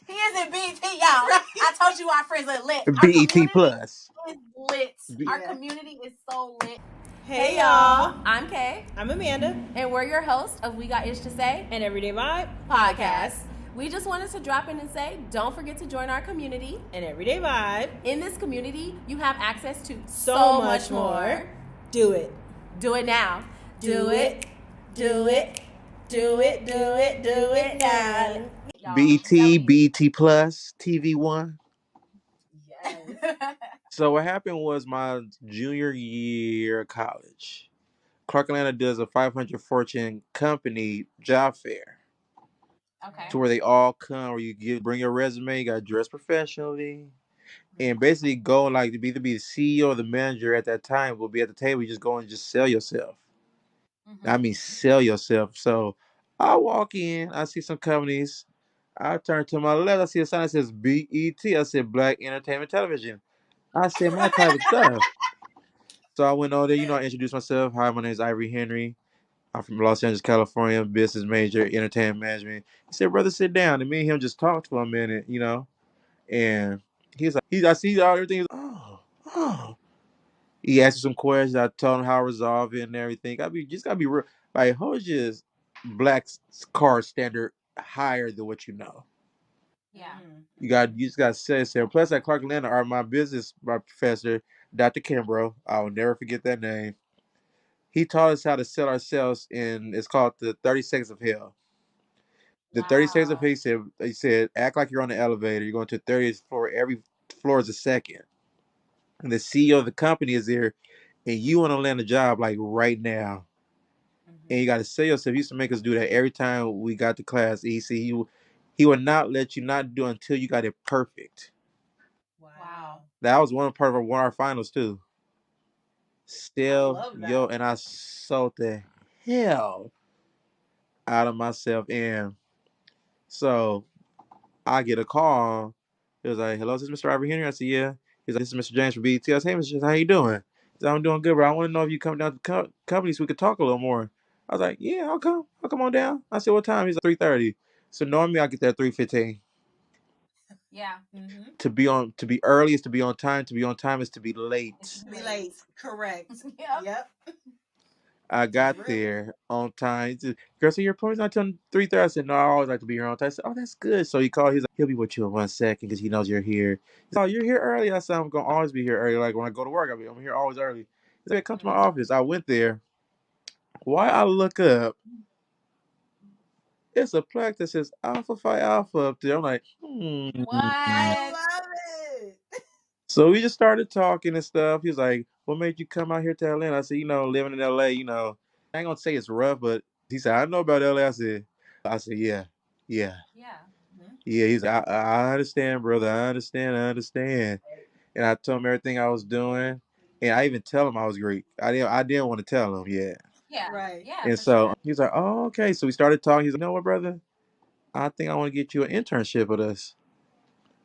He is in BET, y'all. Right. I told you our friends are lit. BET Plus. Is lit. Our community is so lit. Hey y'all, I'm Kay. I'm Amanda, and we're your hosts of We Got Ish to Say and Everyday Vibe podcast. We just wanted to drop in and say, don't forget to join our community, an Everyday Vibe. In this community, you have access to so much more. Do it. Do it now. Do it. Do it. Do it. Do it. Do it now. BET Plus, TV One. Yes. So what happened was my junior year of college, Clark Atlanta does a 500 Fortune company job fair. Okay. To where they all come, where you bring your resume, you gotta dress professionally, and basically go and like either be the CEO or the manager at that time will be at the table. You just go and just sell yourself. Mm-hmm. I mean, sell yourself. So I walk in, I see some companies. I turn to my left, I see a sign that says BET. I said Black Entertainment Television. I said my type of stuff. So I went over there, I introduced myself. Hi, my name is Ivory Henry. I'm from Los Angeles, California, business major, entertainment management. He said, brother, sit down. And me and him just talked for a minute, And he's like, I see everything. Oh. He asked me some questions. I told him how to resolve it and everything. Just gotta be real. Like, who's just black card standard higher than what you know? Yeah. You just gotta say so. Plus at Clark Atlanta my professor, Dr. Kimbrough. I'll never forget that name. He taught us how to sell ourselves it's called the 30 Seconds of Hell. The 30 Seconds of Hell, he said, act like you're on the elevator. You're going to the 30th floor. Every floor is a second. And the CEO of the company is there, and you want to land a job like right now. And you got to sell yourself. He used to make us do that every time we got to class. He would not let you not do until you got it perfect. Wow. That was one part of our finals too. Still, and I sold the hell out of myself. And so I get a call. He was like, hello, is this Mr. Ivory Henry? I said, yeah. He's like, this is Mr. James from BET. I said, hey, Mr. James, how you doing? He said, I'm doing good, bro. I want to know if you come down to the company so we could talk a little more. I was like, yeah, I'll come. I'll come on down. I said, what time? He's like, 3:30. So normally I get there at 3:15. Yeah. Mm-hmm. To be early is to be on time. To be on time is to be late. To be late. Correct. Yep. I got there on time. Girl, so your appointment's not till 3:30. I said, no, I always like to be here on time. I said, oh, that's good. So he called. He's like, he'll be with you in 1 second because he knows you're here. He's like, oh, you're here early. I said, I'm going to always be here early. Like when I go to work, I'm here always early. He said, come to my office. I went there. Why I look up, it's a plaque that says Alpha Phi Alpha up there. I'm like, What? I love it. So we just started talking and stuff. He was like, what made you come out here to Atlanta? I said, living in LA, I ain't gonna say it's rough, but he said, I know about LA. I said, yeah. Yeah. Yeah, he's like, I understand, brother. I understand. And I told him everything I was doing. And I even tell him I was Greek. I didn't want to tell him yet. Yeah. Right. Yeah. And so he was like, oh, okay. So we started talking. He's like, you know what, brother? I think I want to get you an internship with us.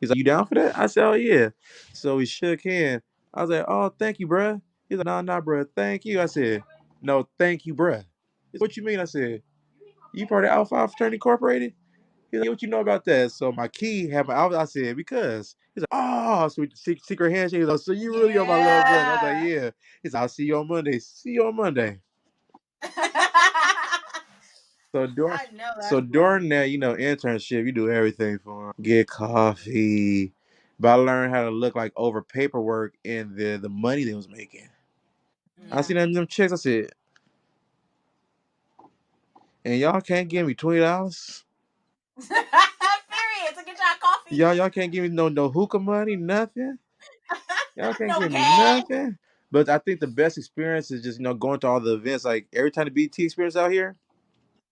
He's like, you down for that? I said, oh, yeah. So we shook hands. I was like, oh, thank you, bruh. He's like, nah, bruh. Thank you. I said, no, thank you, bruh. What you mean? I said, you part of Alpha Phi Fraternity Incorporated? He's like, "Yeah, what you know about that?" So my key had I said, "Because." He's like, "Oh, so secret handshake." He's like, "So you really are my little brother?" I was like, Yeah. "Yeah." He's like, "I'll see you on Monday." See you on Monday. So during I know so that's during right. that, internship, you do everything for 'em. Get coffee. But I learned how to look like over paperwork and the money they was making. I Yeah. seen them checks. I said, "And y'all can't give me $20. Period. To get y'all coffee. Y'all can't give me no hookah money, nothing. Y'all can't No give me gas. nothing." But I think the best experience is just going to all the events. Like every time the BT experience out here,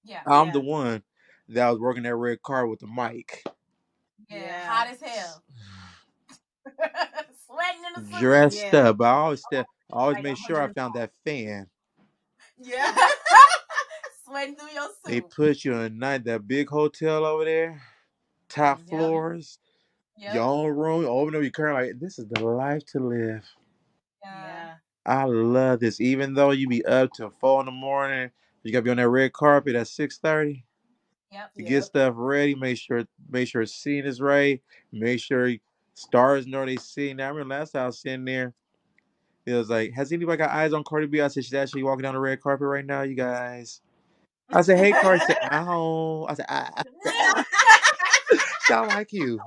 Yeah. I'm the Yeah. one that was working that red car with the mic, Yeah. Yeah. Hot as hell. Sweating in the suit. dressed Yeah. up. But I always Like made sure I 100. found that fan. Yeah. Sweating through your They suit. put you in a night that big hotel over there, top Yep. floors, your Yep. own room. Open up your curtain like this is the life to live. Yeah. Yeah. I love this. Even though you be up till 4 in the morning, you gotta be on that red carpet at 6:30 Yep. to get Yep. stuff ready. Make sure scene is right. Make sure stars know they seen. Now I remember last time I was sitting there. It was like, has anybody got eyes on Cardi B? I said she's actually walking down the red carpet right now, you guys. I said, hey Cardi. She said, ow. I said, sound like you.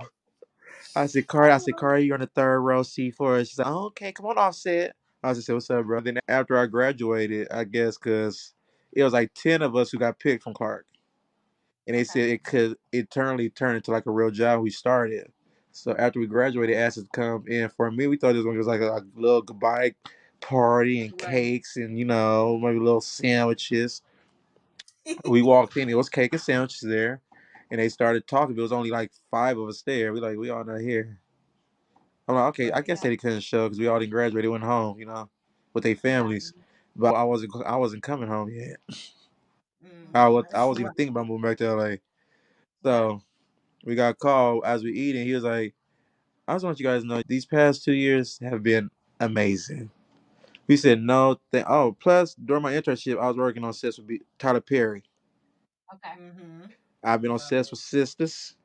I said, Cardi, you're on the third row, C4. She's like, oh, okay, come on, Offset. I said, what's up, bro? Then after I graduated, I guess because it was like 10 of us who got picked from Clark. And they Okay. said it could eternally turn into like a real job we started. So after we graduated, they asked us to come in. For me, we thought it was like a little goodbye party and Right. cakes and, maybe little sandwiches. We walked in, it was cake and sandwiches there. And they started talking. There was only like 5 of us there. We all not here. I'm like, okay, I Right. guess Yeah. they couldn't show because we all didn't graduate. They went home, with their Yeah. families. But I wasn't coming home yet. I Mm-hmm. was I was even thinking about moving back to LA. Right. So we got called as we eating. He was like, I just want you guys to know these past 2 years have been amazing. We said no. Plus during my internship, I was working on sets with Tyler Perry. Okay. Mm-hmm. I've been on Love sets it. with sisters.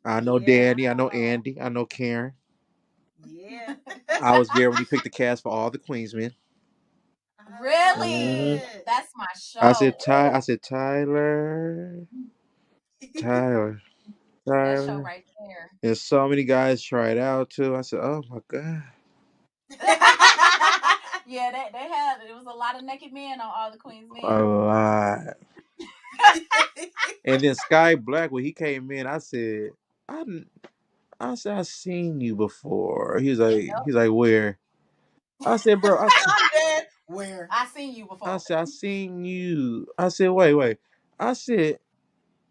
I know Yeah. Danny. I know Andy. I know Karen. Yeah. I was there when he picked the cast for all the Queensmen. I love Hmm Really? it. That's my I show. said Ty. I Ooh, said Tyler. Tyler. that show Tyler. right there. And so many guys tried out too. I said, oh my god, Yeah, they had it was a lot of naked men on All the Queen's a Men. lot. And then Sky Black, when he came in, I, I said, I seen you before. Yep. He's like, where? I said, bro, I'm dead. Where? I seen you I before. said, I seen you. I said, wait. I said,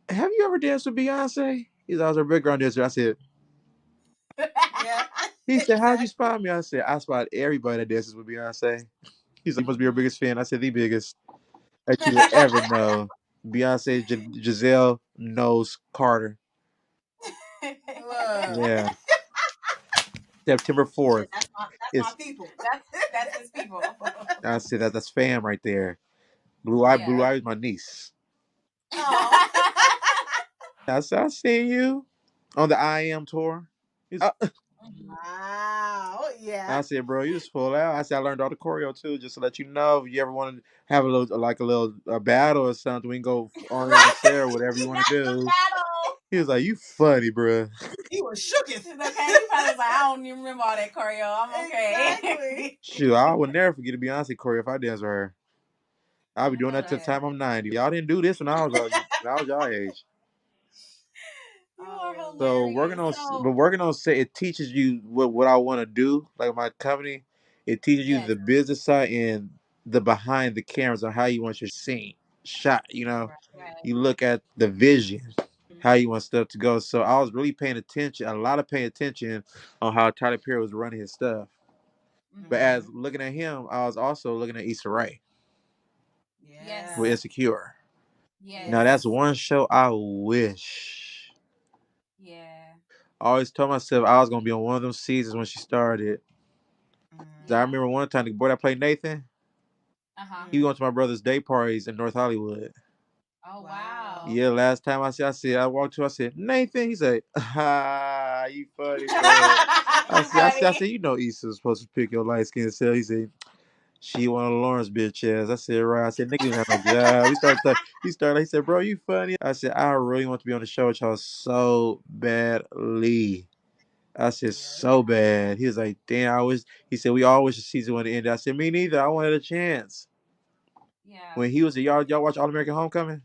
have you ever danced with Beyonce? He's I was her background dancer. I said, Yeah. he said, how'd you Exactly. spot me? I said, I spot everybody that dances with Beyonce. He's like, you must be her Mm-hmm. biggest fan. I said, the biggest that you will ever know. Beyonce, Giselle knows Carter. Look. Yeah. September He said, 4th. that's my It's people. that's his people. I said that's fam right there. Blue Yeah. Eye is my niece. Oh. I said I seen you on the I Am tour. Wow. Yeah. I said, bro, you just full out. I said I learned all the choreo too, just to let you know if you ever want to have a little battle or something, we can go on air on Sarah, whatever you want to Not the do. battle. He was like, you funny, bro. He was shooketh. It's okay. He probably was like, I don't even remember all that choreo. I'm Exactly. okay. Shoot, I would never forget a Beyonce choreo if I danced with her. I'll be I doing know that till that's the time Yeah. I'm right. 90. Y'all didn't do this when I was y'all age. You are Oh So man. hilarious. So working on set, it teaches you what I want to do. Like my company, it teaches you yes. the business side and the behind the cameras on how you want your scene shot. Right. You look at the vision, how you want stuff to go. So I was really paying attention, a lot of paying attention on how Tyler Perry was running his stuff. But Mm-hmm. Mm-hmm. as looking at him, I was also looking at Issa Rae Yes. with Yeah. Insecure. Yes. Now that's Yes. one show I wish. Yeah. I always told myself I was gonna be on one of them seasons when she started. I Mm-hmm. Yeah. remember one time the boy that played Nathan, Uh-huh. he Mm-hmm. went to my brother's day parties in North Hollywood. Oh wow. Yeah, last time I walked to, I said, Nathan. He said, you funny, man. I said, you know, Issa's supposed to pick your light skin cell. He said, she one of Lawrence bitch ass. I said, right. I said, nigga, you don't have no job. He said, bro, you funny. I said, I really want to be on the show with y'all so badly. I said, Yeah. so bad. He was like, damn, he said, we all wish the season would end. I said, me neither. I wanted a chance. Yeah. When he was y'all watch All American Homecoming?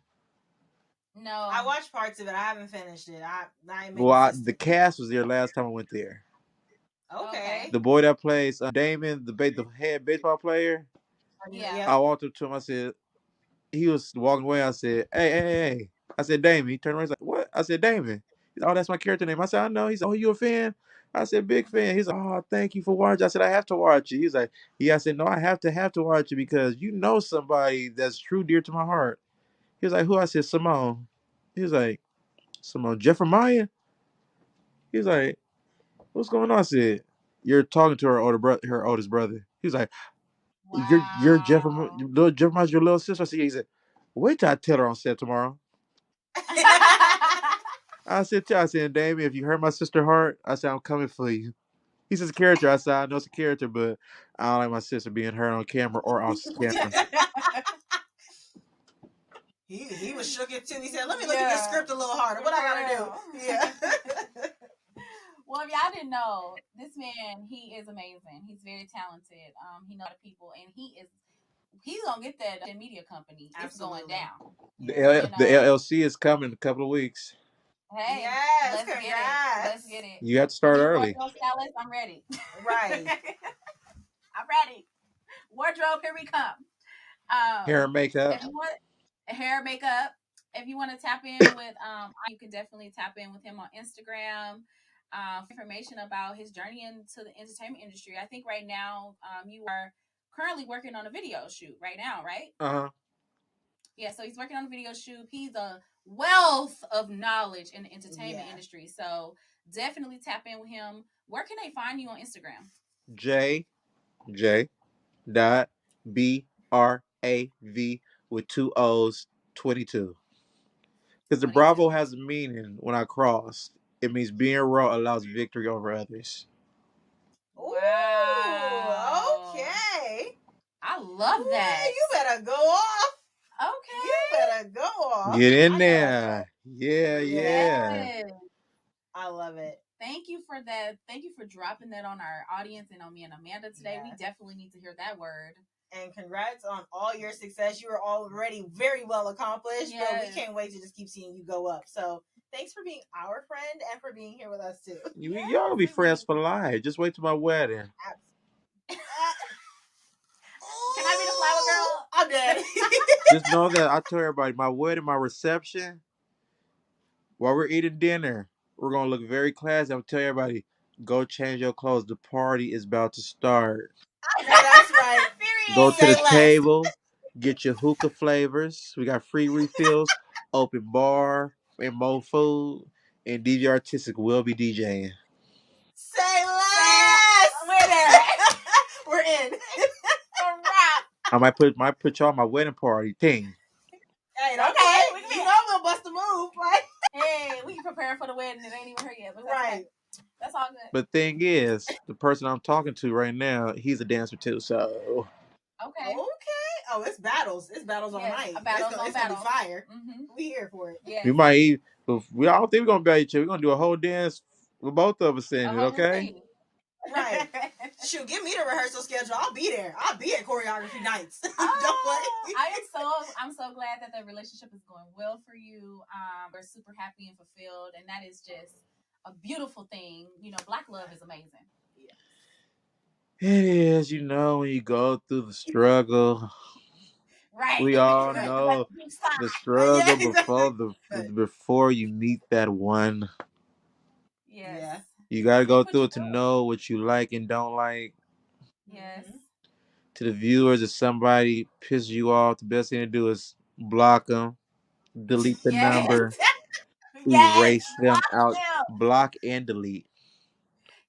No. I watched parts of it. I haven't finished it. I ain't The cast was there last time I went there. Okay. The boy that plays Damon, the head baseball player. Yeah. I walked up to him. I said, he was walking away. I said, hey. I said, Damon. He turned around. He's like, what? I said, Damon. He's, oh, that's my character name. I said, I know. He said, oh, you a fan? I said, big fan. He's like, oh, thank you for watching. I said, I have to watch it. He's like, yeah. I said, no, I have to watch it because you know somebody that's true dear to my heart. He was like, who? I said, Simone. He was like, Simone Jeffremiah? He was like, what's going on? I said, you're talking to her oldest brother. He was like, you're Jeffremiah's your little sister. I said, yeah. He said, wait till I tell her on set tomorrow. I said, Damien, if you hurt my sister heart, I said, I'm coming for you. He says, a character. I said, I know it's a character, but I don't like my sister being hurt on camera or off camera. He was shook it too. He said, let me look at this script a little harder. What I gotta do? Yeah. Well, if y'all didn't know, this man, he is amazing. He's very talented. He knows a lot of people, and he's gonna get that media company. Absolutely. It's going down. The LLC is coming in a couple of weeks. Hey, yes, let's get it. You have to start early. Wardrobe stylist, I'm ready. Right. I'm ready. Wardrobe, here we come. Hair and makeup. If you want hair, makeup. If you want to tap in with you can definitely tap in with him on Instagram. For information about his journey into the entertainment industry. I think right now you are currently working on a video shoot right now, right? Uh-huh. Yeah, so he's working on a video shoot. He's a wealth of knowledge in the entertainment industry. So definitely tap in with him. Where can they find you on Instagram? J.B.R.A.V with 2 O's 22. Because the Bravo has a meaning when I cross. It means being raw allows victory over others. Wow. Okay. I love that. You better go off. Okay. You better go off. Get in there. Yeah. Yes. I love it. Thank you for that. Thank you for dropping that on our audience and on me and Amanda today. We definitely need to hear that word. And congrats on all your success. You are already very well accomplished, but we can't wait to just keep seeing you go up. So thanks for being our friend and for being here with us too. Y'all gonna be friends for life. Just wait till my wedding. Can I be the flower girl? I'm dead. Just know that I tell everybody, my wedding, my reception, while we're eating dinner, we're gonna look very classy. I'm telling everybody, go change your clothes. The party is about to start. That's right. Go to the table, get your hookah flavors. We got free refills, open bar, and more food. And DJ R-tistic will be DJing. Say less. We're there. We're in. I might put y'all on my wedding party team. Hey, okay. You know we'll bust a move, right? Hey, we can prepare for the wedding. It ain't even her yet. But right. That's all good. But thing is, the person I'm talking to right now, he's a dancer too, so. Okay. Oh, it's battles. It's battles all night. It's gonna be fire. Mm-hmm. We here for it. Yes. We might eat, but we all think we're gonna battle each other. We're gonna do a whole dance with both of us in it, okay? Right. Shoot, give me the rehearsal schedule. I'll be there. I'll be at choreography nights. Don't play. I'm so glad that the relationship is going well for you. We're super happy and fulfilled, and that is just a beautiful thing. You know, Black love is amazing. It is, when you go through the struggle. Right. We all know the struggle before you meet that one. Yes. Yeah. You gotta go through it to know what you like and don't like. Yes. To the viewers, if somebody pisses you off, the best thing to do is block them, delete the number, erase them out, block and delete.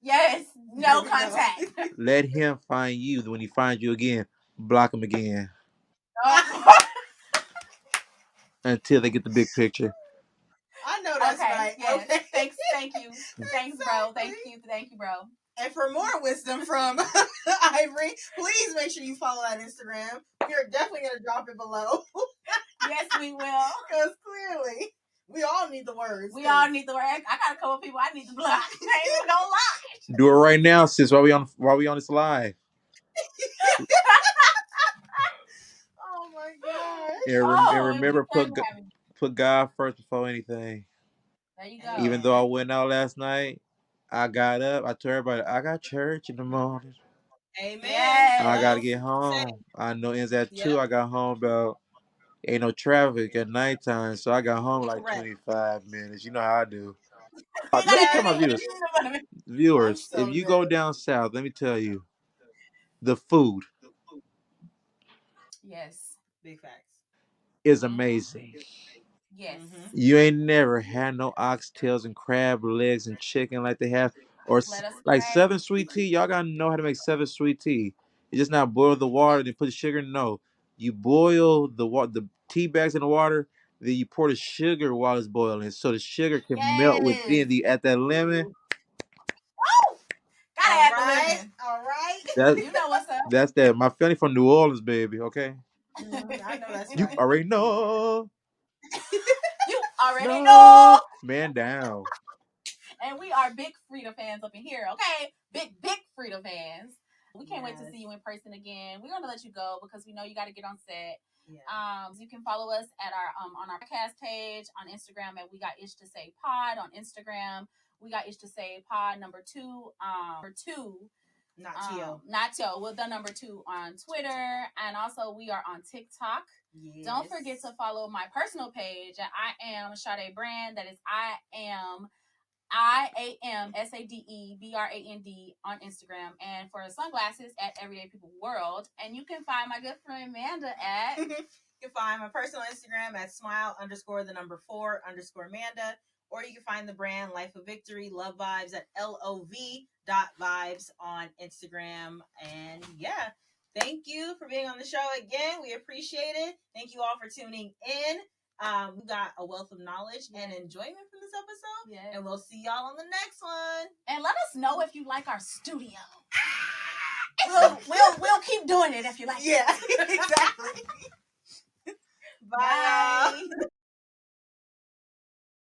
Yes, no contact. Let him find you. When he finds you again, block him again. until they get the big picture. I know that's right. Yes. Okay. Thank you. Thanks, bro. Thank you, bro. And for more wisdom from Ivory, please make sure you follow that Instagram. We are definitely going to drop it below. Yes, we will. Because clearly, we all need the words. We all need the words. I got a couple people I need to block. I ain't even gonna lie. Do it right now, sis. While we on this live. Oh my gosh. And remember, put God first before anything. There you go. Even though I went out last night, I got up. I told everybody I got church in the morning. Amen. Yes. I gotta get home. I know it's at 2. I got home about ain't no traffic at nighttime, so I got home like 25 minutes. You know how I do. Let me tell my viewers, if you go down south, let me tell you, the food Yes. Big facts. is amazing. Yes. You ain't never had no oxtails and crab legs and chicken like they have, or like 7 sweet tea. Y'all gotta know how to make 7 sweet tea. You just not boil the water, then put the sugar. No, you boil the tea bags in the water, then you pour the sugar while it's boiling, so the sugar can melt within the at that lemon. Oh, gotta add the lemon. All right. You know what's up. That's that. My family from New Orleans, baby. Okay. I know that's You right. already know. You already know. Man down. And we are big Frida fans up in here, okay? Big Frida fans. We can't wait to see you in person again. We're gonna let you go because we know you got to get on set. You can follow us at our on our podcast page on Instagram, and we got Ish to Say Pod on Instagram. We got Ish to Say Pod number 2. Not Tio. With the number 2 on Twitter, and also we are on TikTok. Yes. Don't forget to follow my personal page at I am Sade Brand. That is IAMSADEBRAND on Instagram, and for sunglasses at Everyday People World. And you can find my good friend Amanda at you can find my personal Instagram at smile_4_Amanda, or you can find the brand Life of Victory Love Vibes at LOV.vibes on Instagram. And yeah, thank you for being on the show again. We appreciate it. Thank you all for tuning in. We got a wealth of knowledge and enjoyment from this episode. Yeah. And we'll see y'all on the next one. And let us know if you like our studio. We'll keep doing it if you like it. Yeah, exactly. Bye.